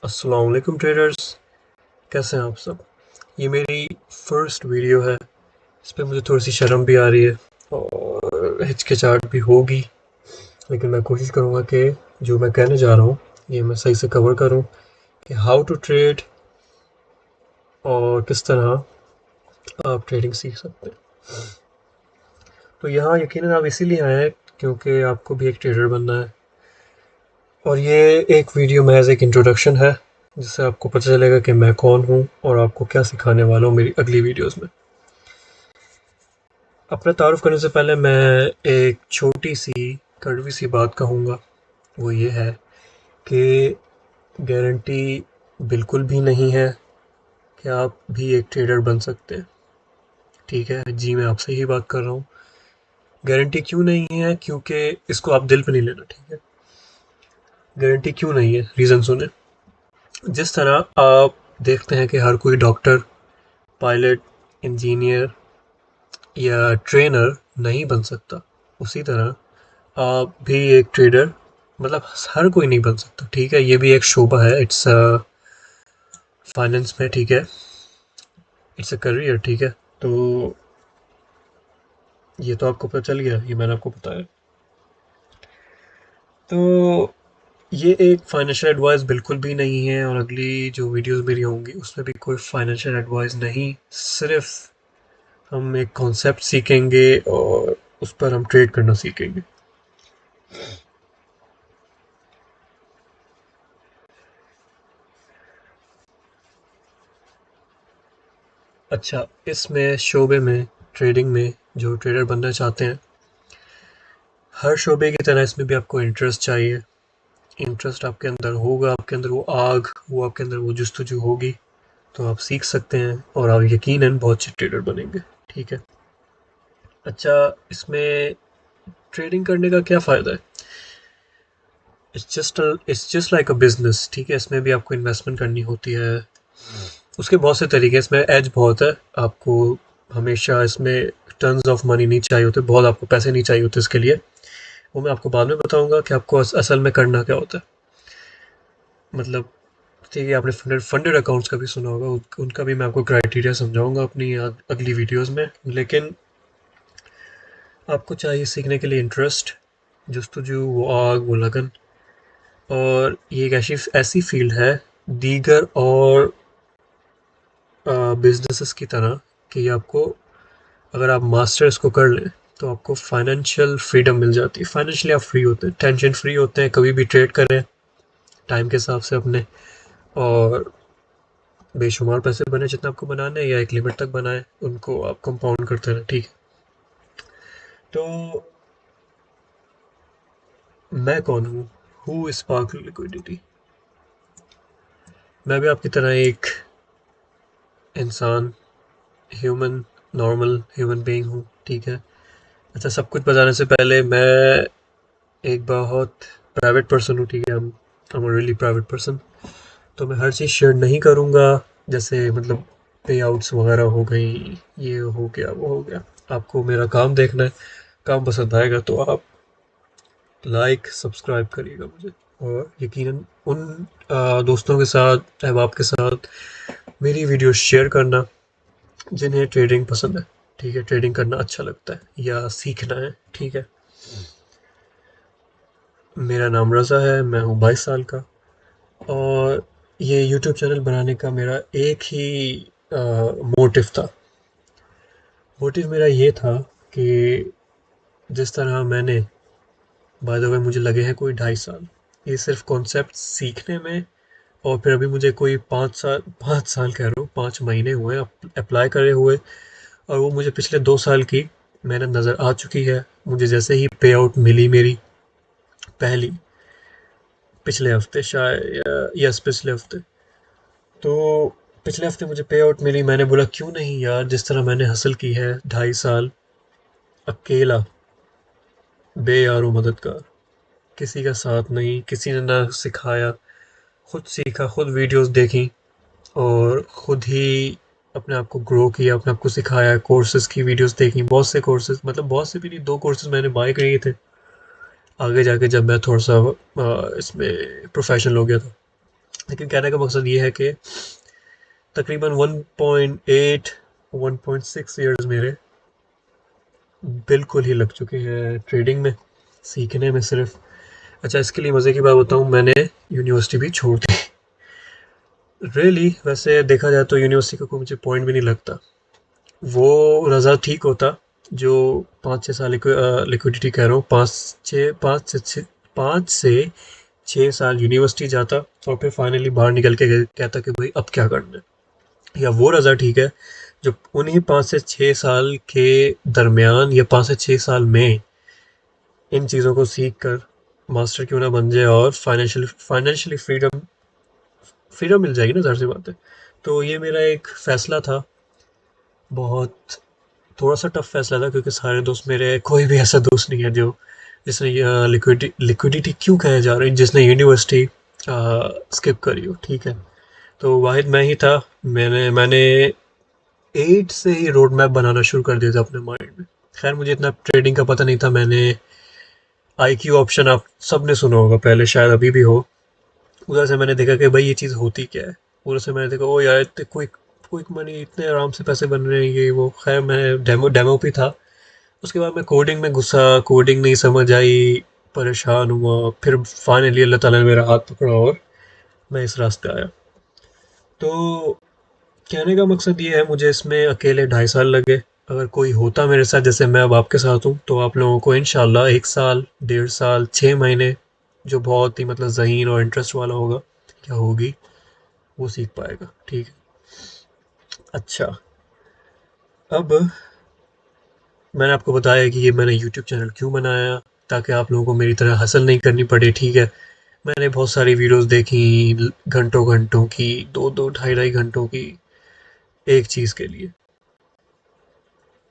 अस्सलाम वालेकुम ट्रेडर्स। कैसे हैं आप सब? ये मेरी फर्स्ट वीडियो है। इस पे मुझे थोड़ी सी शर्म भी आ रही है और हिचकिचाहट भी होगी, लेकिन मैं कोशिश करूँगा कि जो मैं कहने जा रहा हूँ ये मैं सही से कवर करूँ कि हाउ टू ट्रेड और किस तरह आप ट्रेडिंग सीख सकते हैं। तो यहाँ यकीनन आप इसीलिए आए हैं क्योंकि आपको भी एक ट्रेडर बनना है, और ये एक वीडियो महज एक इंट्रोडक्शन है जिससे आपको पता चलेगा कि मैं कौन हूँ और आपको क्या सिखाने वाला हूँ मेरी अगली वीडियोस में। अपना तारुफ करने से पहले मैं एक छोटी सी कड़वी सी बात कहूँगा, वो ये है कि गारंटी बिल्कुल भी नहीं है कि आप भी एक ट्रेडर बन सकते हैं। ठीक है जी, मैं आपसे ही बात कर रहा हूँ। गारंटी क्यों नहीं है? क्योंकि इसको आप दिल पे नहीं लेना, ठीक है। गारंटी क्यों नहीं है, रीज़न सुने। जिस तरह आप देखते हैं कि हर कोई डॉक्टर, पायलट, इंजीनियर या ट्रेनर नहीं बन सकता, उसी तरह आप भी एक ट्रेडर मतलब हर कोई नहीं बन सकता, ठीक है। ये भी एक शोबा है, इट्स फाइनेंस में, ठीक है। इट्स अ करियर, ठीक है। तो ये तो आपको पता चल गया, ये मैंने आपको बताया। तो ये एक फाइनेंशियल एडवाइस बिल्कुल भी नहीं है, और अगली जो वीडियोस मेरी होंगी उसमें भी कोई फाइनेंशियल एडवाइस नहीं, सिर्फ हम एक कॉन्सेप्ट सीखेंगे और उस पर हम ट्रेड करना सीखेंगे। अच्छा, इसमें शोबे में, ट्रेडिंग में जो ट्रेडर बनना चाहते हैं, हर शोबे की तरह इसमें भी आपको इंटरेस्ट चाहिए। इंटरेस्ट आपके अंदर होगा, आपके अंदर वो आग, वो आपके अंदर वो जुस्तजू होगी, तो आप सीख सकते हैं और आप यकीनन बहुत अच्छे ट्रेडर बनेंगे, ठीक है। अच्छा, इसमें ट्रेडिंग करने का क्या फ़ायदा है? It's just like a business, ठीक है। इसमें भी आपको इन्वेस्टमेंट करनी होती है, उसके बहुत से तरीके हैं, इसमें एज बहुत है। आपको हमेशा इसमें टन्स ऑफ मनी नहीं चाहिए होते, बहुत आपको पैसे नहीं चाहिए होते इसके लिए। वो मैं आपको बाद में बताऊंगा कि आपको असल में करना क्या होता है। मतलब ठीक है, आपने फंडेड फंडेड अकाउंट्स का भी सुना होगा, उनका भी मैं आपको क्राइटेरिया समझाऊंगा अपनी अगली वीडियोस में। लेकिन आपको चाहिए सीखने के लिए इंटरेस्ट, जस्तजू, वो आग, वो लगन। और ये एक ऐसी ऐसी फील्ड है दीगर और बिजनेसेस की तरह कि आपको, अगर आप मास्टर्स को कर लें तो आपको फाइनेंशियल फ्रीडम मिल जाती है। फाइनेंशियली आप फ्री होते हैं, टेंशन फ्री होते हैं, कभी भी ट्रेड करें टाइम के हिसाब से अपने, और बेशुमार पैसे बने जितना आपको बनाना है या एक लिमिट तक बनाए, उनको आप कंपाउंड करते रहें, ठीक है। तो मैं कौन हूँ? Who spark liquidity. मैं भी आपकी तरह एक इंसान, ह्यूमन, नॉर्मल ह्यूमन बीइंग हूँ, ठीक है। अच्छा, सब कुछ बताने से पहले मैं एक बहुत प्राइवेट पर्सन हूँ, ठीक है। I'm a really private person. तो मैं हर चीज़ शेयर नहीं करूँगा, जैसे मतलब पे आउट्स वगैरह हो गई, ये हो गया, वो हो गया। आपको मेरा काम देखना है, काम पसंद आएगा तो आप लाइक सब्सक्राइब करिएगा मुझे, और यकीनन उन दोस्तों के साथ, अहबाब के साथ मेरी वीडियो शेयर करना जिन्हें ट्रेडिंग पसंद है, ठीक है, ट्रेडिंग करना अच्छा लगता है या सीखना है, ठीक है। मेरा नाम रज़ा है, मैं हूँ 22 साल का, और ये यूट्यूब चैनल बनाने का मेरा एक ही मोटिव था। मोटिव मेरा ये था कि जिस तरह मैंने, बाय द वे मुझे लगे हैं कोई 2.5 साल ये सिर्फ कॉन्सेप्ट सीखने में, और फिर अभी मुझे कोई 5 साल कह रहा हूँ, 5 महीने हुए अप्लाई करे हुए, और वो मुझे पिछले 2 साल की मेहनत नज़र आ चुकी है। मुझे जैसे ही पे आउट मिली मेरी पहली, पिछले हफ्ते शायद, यस पिछले हफ्ते, तो पिछले हफ्ते मुझे पे आउट मिली, मैंने बोला क्यों नहीं यार, जिस तरह मैंने हासिल की है 2.5 साल अकेला, बेयारो मददगार, किसी का साथ नहीं, किसी ने ना सिखाया, खुद सीखा, खुद वीडियोस देखी, और खुद ही अपने आप को ग्रो किया, अपने आप को सिखाया, कोर्सेज की वीडियोस देखी, बहुत से कोर्सेज, मतलब बहुत से भी नहीं, 2 कोर्सेज मैंने बाय किए थे आगे जाके, जब मैं थोड़ा सा इसमें प्रोफेशनल हो गया था। लेकिन कहने का मकसद ये है कि तकरीबन 1.8 1.6 ईयर्स मेरे बिल्कुल ही लग चुके हैं ट्रेडिंग में, सीखने में सिर्फ। अच्छा, इसके लिए मज़े की बात बताऊँ, मैंने यूनिवर्सिटी भी छोड़ दी। रियली वैसे देखा जाए तो यूनिवर्सिटी का कोई मुझे पॉइंट भी नहीं लगता। वो रज़ा ठीक होता जो 5-6 साल लिक्विडिटी कह रहा हूँ, 5 से 6 साल यूनिवर्सिटी जाता और फिर फाइनली बाहर निकल के कहता कि भाई अब क्या करना है। या वो रज़ा ठीक है जो उन्हीं 5 से 6 साल के दरमियान या 5 से 6 साल में इन चीज़ों को सीख कर मास्टर क्यों ना बन जाए और फाइनेंशियली फ्रीडम फ्रीडम मिल जाएगी ना, ज़ाहिर सी बात है। तो ये मेरा एक फ़ैसला था, बहुत थोड़ा-सा टफ फ़ैसला था क्योंकि सारे दोस्त मेरे, कोई भी ऐसा दोस्त नहीं है जो जिसने लिक्विडिटी क्यों कहे जा रही है, जिसने यूनिवर्सिटी स्किप करी हो, ठीक है। तो वाहिद मैं ही था। मैंने 8 से ही रोड मैप बनाना शुरू कर दिया था अपने माइंड में। खैर मुझे इतना ट्रेडिंग का पता नहीं था। मैंने आईक्यू ऑप्शन आप सबने सुना होगा पहले, शायद अभी भी हो। उधर से मैंने देखा कि भाई ये चीज़ होती क्या है। उधर से मैंने देखा ओ यार इतने क्विक क्विक मनी, इतने आराम से पैसे बन रहे हैं, ये वो। खैर मैं डेमो डेमो पे था। उसके बाद मैं कोडिंग में घुसा, कोडिंग नहीं समझ आई, परेशान हुआ। फिर फाइनली अल्लाह ताला ने मेरा हाथ पकड़ा और मैं इस रास्ते आया। तो कहने का मकसद ये है, मुझे इसमें अकेले 2.5 साल लगे। अगर कोई होता मेरे साथ जैसे मैं अब आपके साथ हूँ तो आप लोगों को इंशाल्लाह 1 साल, 1.5 साल, 6 महीने, जो बहुत ही मतलब ज़हीन और इंटरेस्ट वाला होगा क्या होगी, वो सीख पाएगा, ठीक है। अच्छा, अब मैंने आपको बताया कि ये मैंने यूट्यूब चैनल क्यों बनाया, ताकि आप लोगों को मेरी तरह हसल नहीं करनी पड़े, ठीक है। मैंने बहुत सारी वीडियोस देखी, घंटों घंटों की, 2-2 ढाई-ढाई घंटों की, एक चीज़ के लिए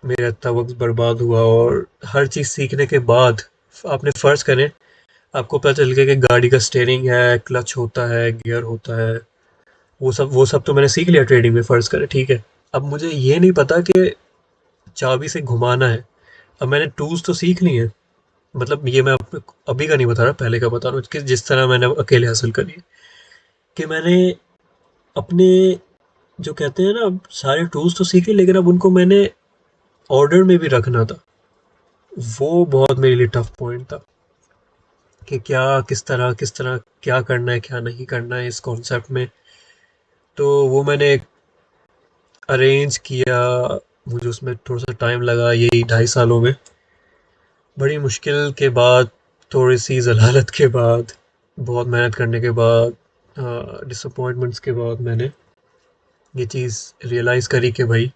मेरा इतना वक्त बर्बाद हुआ। और हर चीज़ सीखने के बाद आपने फ़र्ज़ करें, आपको पता चल गया कि गाड़ी का स्टीयरिंग है, क्लच होता है, गियर होता है, वो सब तो मैंने सीख लिया ट्रेडिंग में, फ़र्ज़ करें, ठीक है। अब मुझे ये नहीं पता कि चाबी से घुमाना है। अब मैंने टूल्स तो सीख ली हैं, मतलब ये मैं अभी का नहीं बता रहा, पहले का बता रहा हूँ कि जिस तरह मैंने अकेले हासिल करी है। कि मैंने अपने, जो कहते हैं ना, अब सारे टूल्स तो सीखे लेकिन अब उनको मैंने ऑर्डर में भी रखना था। वो बहुत मेरे लिए टफ पॉइंट था कि क्या, किस तरह क्या करना है, क्या नहीं करना है इस कॉन्सेप्ट में। तो वो मैंने अरेंज किया। मुझे उसमें थोड़ा सा टाइम लगा, यही 2.5 सालों में। बड़ी मुश्किल के बाद, थोड़ी सी ज़लालत के बाद, बहुत मेहनत करने के बाद, डिसअपॉइंटमेंट्स के बाद मैंने ये चीज़ रियलाइज़ करी कि भाई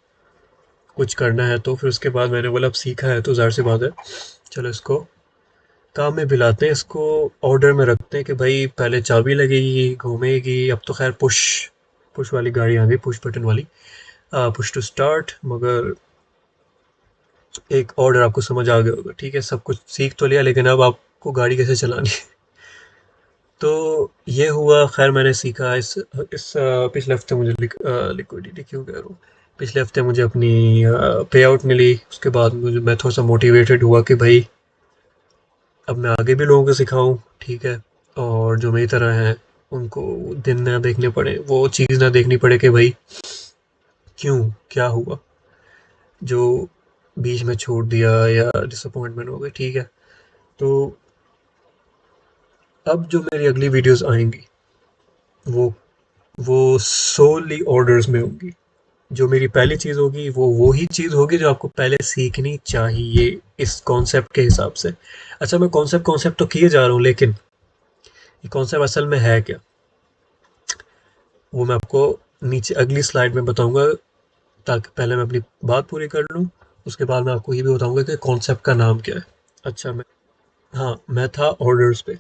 कुछ करना है। तो फिर उसके बाद मैंने बोला अब सीखा है तो ज़ाहिर सी बात है, चलो इसको काम में भी लाते हैं, इसको ऑर्डर में रखते हैं कि भाई पहले चाबी लगेगी, घूमेगी। अब तो खैर पुश पुश वाली गाड़ी आ गई, पुश बटन वाली, पुश टू स्टार्ट। मगर एक ऑर्डर आपको समझ आ गया होगा, ठीक है। सब कुछ सीख तो लिया लेकिन अब आपको गाड़ी कैसे चलानी है। तो ये हुआ। खैर मैंने सीखा। पिछले हफ्ते मुझे लिक्विडिटी क्यों कह रहा हूँ, पिछले हफ्ते मुझे अपनी पे आउट मिली। उसके बाद मुझे, मैं थोड़ा सा मोटिवेटेड हुआ कि भाई अब मैं आगे भी लोगों को सिखाऊं, ठीक है। और जो मेरी तरह हैं उनको दिन ना देखने पड़े, वो चीज़ ना देखनी पड़े कि भाई क्यों, क्या हुआ, जो बीच में छोड़ दिया या डिसअपॉइंटमेंट हो गई, ठीक है। तो अब जो मेरी अगली वीडियोस आएंगी वो वो सोली ऑर्डर्स में होंगी। जो मेरी पहली चीज़ होगी वो ही चीज़ होगी जो आपको पहले सीखनी चाहिए इस कॉन्सेप्ट के हिसाब से। अच्छा, मैं कॉन्सेप्ट कॉन्सेप्ट तो किए जा रहा हूँ लेकिन ये कॉन्सेप्ट असल में है क्या, वो मैं आपको नीचे अगली स्लाइड में बताऊंगा। ताकि पहले मैं अपनी बात पूरी कर लूँ, उसके बाद मैं आपको ये भी बताऊंगा कि कॉन्सेप्ट का नाम क्या है। अच्छा, मैं था ऑर्डर्स पे।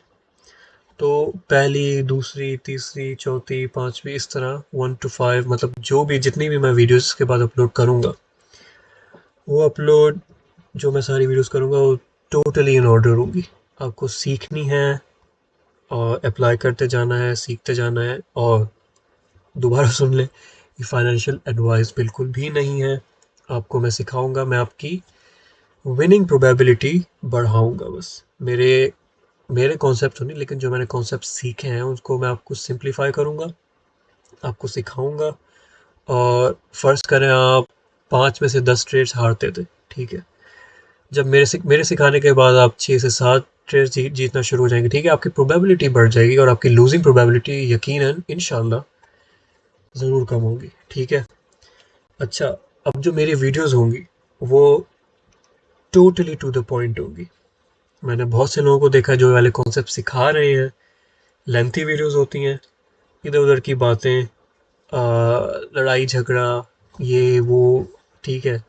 तो पहली, दूसरी, तीसरी, चौथी, पांचवी, इस तरह 1 to 5, मतलब जो भी जितनी भी मैं वीडियोस के बाद अपलोड करूँगा, वो अपलोड, जो मैं सारी वीडियोस करूँगा वो टोटली इन ऑर्डर होगी। आपको सीखनी है और अप्लाई करते जाना है, सीखते जाना है। और दोबारा सुन लें, ये फाइनेंशियल एडवाइस बिल्कुल भी नहीं है। आपको मैं सिखाऊंगा, मैं आपकी विनिंग प्रोबेबिलिटी बढ़ाऊंगा बस। मेरे मेरे कॉन्सेप्ट तो नहीं, लेकिन जो मैंने कॉन्सेप्ट सीखे हैं उसको मैं आपको सिंप्लीफाई करूँगा, आपको सिखाऊँगा। और फ़र्ज़ करें आप 5 में से 10 ट्रेड्स हारते थे, ठीक है? जब मेरे सिखाने के बाद आप 6 से 7 ट्रेड्स जीतना शुरू हो जाएँगे, ठीक है? आपकी प्रोबेबिलिटी बढ़ जाएगी और आपकी लूज़िंग प्रोबेबिलिटी यकीनन इंशाल्लाह ज़रूर कम होगी, ठीक है? अच्छा, अब जो मेरी वीडियोज़ होंगी, वो टोटली टू द पॉइंट होंगी। मैंने बहुत से लोगों को देखा है जो ये वाले कॉन्सेप्ट सिखा रहे हैं, लेंथी वीडियोज़ होती हैं, इधर-उधर की बातें, लड़ाई झगड़ा, ये वो, ठीक है?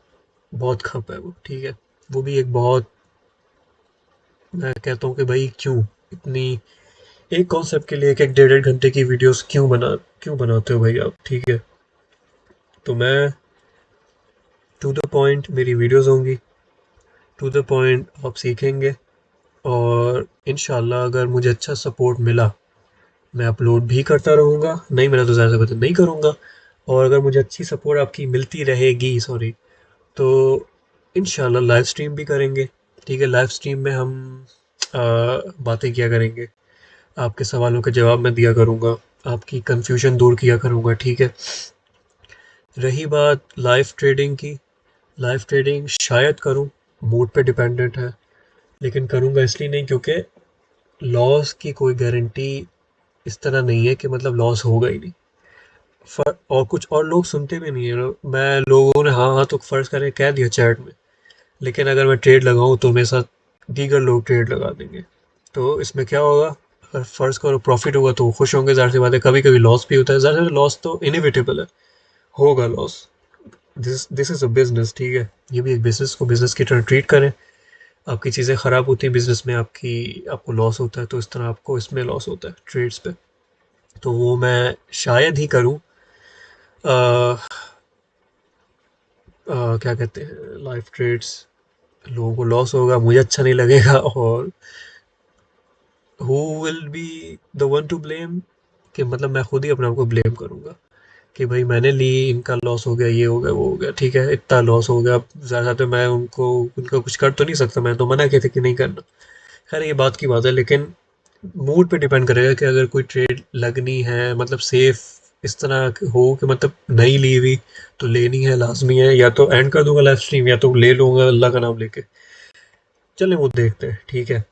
बहुत खप है वो, ठीक है? वो भी एक बहुत, मैं कहता हूँ कि भाई क्यों इतनी एक कॉन्सेप्ट के लिए एक-एक डेढ़-डेढ़ घंटे की वीडियोज़ क्यों बनाते हो भाई आप, ठीक है? तो मैं टू द पॉइंट मेरी वीडियोज़ होंगी, टू द पॉइंट आप सीखेंगे और इंशाल्लाह अगर मुझे अच्छा सपोर्ट मिला, मैं अपलोड भी करता रहूँगा, नहीं मिला तो ज़ाहिर सी बात है नहीं करूँगा। और अगर मुझे अच्छी सपोर्ट आपकी मिलती रहेगी, सॉरी, तो इंशाल्लाह लाइव स्ट्रीम भी करेंगे, ठीक है? लाइव स्ट्रीम में हम बातें किया करेंगे, आपके सवालों के जवाब मैं दिया करूँगा, आपकी कन्फ्यूजन दूर किया करूँगा, ठीक है? रही बात लाइव ट्रेडिंग की, लाइव ट्रेडिंग शायद करूँ, मूड पे डिपेंडेंट है, लेकिन करूँगा इसलिए नहीं क्योंकि लॉस की कोई गारंटी इस तरह नहीं है कि मतलब लॉस होगा ही नहीं। और कुछ और लोग सुनते भी नहीं है, मैं लोगों ने हाँ हाँ तो फ़र्ज़ करें कह दिया चैट में, लेकिन अगर मैं ट्रेड लगाऊँ तो मेरे साथ दीगर लोग ट्रेड लगा देंगे, तो इसमें क्या होगा? अगर फ़र्ज़ करो प्रॉफिट होगा तो वो खुश होंगे, ज़ाहिर सी बात है। कभी कभी लॉस भी होता है, ज़ाहिर है लॉस तो इनएविटेबल है, होगा loss. This is a business, ठीक है? ये भी एक बिजनेस को बिजनेस की तरह ट्रीट करें। आपकी चीज़ें ख़राब होती हैं बिजनेस में, आपको लॉस होता है, तो इस तरह आपको इसमें लॉस होता है ट्रेड्स पे। तो वो मैं शायद ही करूँ, क्या कहते हैं, लाइव ट्रेड्स। लोगों को लॉस होगा, मुझे अच्छा नहीं लगेगा, और who will be the one two blame, कि मतलब मैं खुद ही अपने आप को ब्लेम करूँगा कि भाई मैंने ली, इनका लॉस हो गया, ये हो गया, वो हो गया, ठीक है? इतना लॉस हो गया, अब ज़्यादा तो मैं उनका कुछ कर तो नहीं सकता, मैं तो मना किया था कि नहीं करना। खैर ये बात की बात है, लेकिन मूड पे डिपेंड करेगा कि अगर कोई ट्रेड लगनी है, मतलब सेफ इस तरह हो कि मतलब नहीं ली हुई तो लेनी है, लाजमी है, या तो एंड कर दूंगा लाइव स्ट्रीम, या तो ले लूंगा अल्लाह का नाम लेके। चलें वो देखते हैं, ठीक है?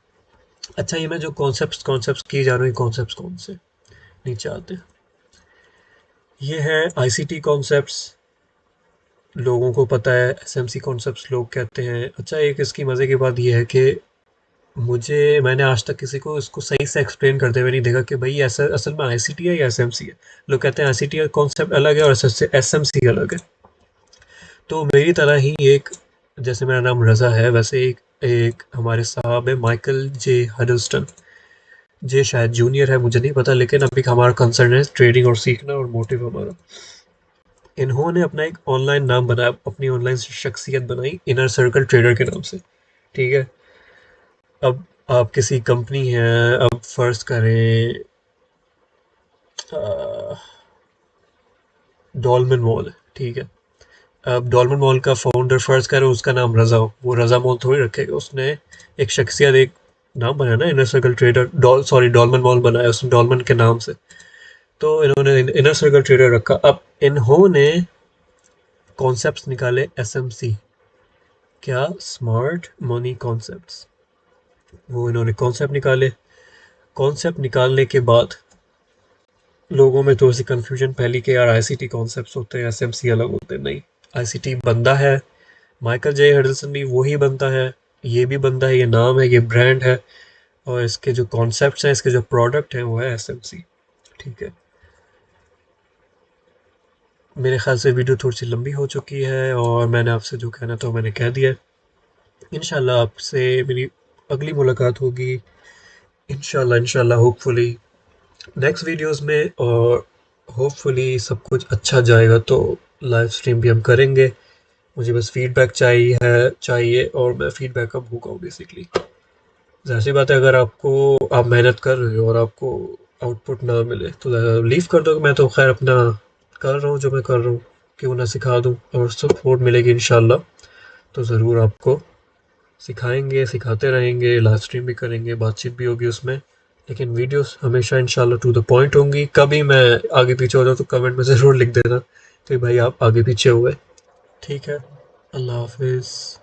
अच्छा, ये मैं जो कॉन्सेप्ट्स की जा रही कॉन्सेप्ट्स कौन से, नीचे आते हैं। ये है आईसीटी कॉन्सेप्ट्स, लोगों को पता है एसएमसी कॉन्सेप्ट्स लोग कहते हैं। अच्छा, एक इसकी मज़े की बात ये है कि मैंने आज तक किसी को इसको सही से एक्सप्लेन करते हुए नहीं देखा कि भाई ऐसा असल में आईसीटी है या एसएमसी है। लोग कहते हैं आईसीटी का कॉन्सेप्ट अलग है और एसएमसी अलग है। तो मेरी तरह ही एक, जैसे मेरा नाम रज़ा है, वैसे एक एक हमारे साहब है माइकल जे हडल्स्टन, जे शायद जूनियर है, मुझे नहीं पता, लेकिन अभी हमारा कंसर्न है ट्रेडिंग और सीखना, और मोटिव हमारा। इन्होंने अपना एक ऑनलाइन नाम बनाया, अपनी ऑनलाइन शख्सियत बनाई इनर सर्कल ट्रेडर के नाम से, ठीक है? अब आप किसी कंपनी है, अब फर्ज करें डॉलमन मॉल है, ठीक है? अब डॉलमन मॉल का फाउंडर फर्ज करें उसका नाम रज़ा हो, वो रज़ा मॉल थोड़ी रखेगा, उसने एक शख्सियत, एक नाम बनाया ना, इनर सर्कल ट्रेडर, डॉलमन मॉल बनाया उसने डॉलमन के नाम से। तो इन्होंने इनर सर्कल ट्रेडर रखा। अब इन्होंने कॉन्सेप्ट्स निकाले एसएमसी, क्या, स्मार्ट मनी कॉन्सेप्ट्स। वो इन्होंने कॉन्सेप्ट निकाले, कॉन्सेप्ट निकालने के बाद लोगों में थोड़ी सी कन्फ्यूजन फैली कि यार आईसीटी कॉन्सेप्ट्स होते हैं, एसएमसी अलग होते हैं। नहीं, आईसीटी बंदा है, माइकल जे हडल्सन भी वही बनता है, ये भी बंदा है, ये नाम है, ये ब्रांड है, और इसके जो कॉन्सेप्ट्स हैं, इसके जो प्रोडक्ट हैं, वो है एसएमसी, ठीक है? मेरे ख्याल से वीडियो थोड़ी सी लंबी हो चुकी है और मैंने आपसे जो कहना था वो मैंने कह दिया है। इंशाल्लाह आपसे मेरी अगली मुलाकात होगी, इंशाल्लाह इंशाल्लाह होपफुली नेक्स्ट वीडियोस में, और होपफुली सब कुछ अच्छा जाएगा तो लाइव स्ट्रीम भी हम करेंगे। मुझे बस फीडबैक चाहिए और मैं फीडबैक का भूखा हूँ बेसिकली। ज़ाहिर सी बात है, अगर आप मेहनत कर रहे हो और आपको आउटपुट ना मिले तो लीव कर दो। मैं तो खैर अपना कर रहा हूँ जो मैं कर रहा हूँ, क्यों ना सिखा दूँ, और सपोर्ट मिलेगी इंशाल्लाह तो ज़रूर आपको सिखाएंगे, सिखाते रहेंगे, लाइव स्ट्रीम भी करेंगे, बातचीत भी होगी उसमें। लेकिन वीडियोस हमेशा इंशाल्लाह टू द पॉइंट होंगी। कभी मैं आगे पीछे हो जाऊँ तो कमेंट में ज़रूर लिख देना कि भाई आप आगे पीछे हुए। ठीक है, अल्लाह हाफिज़।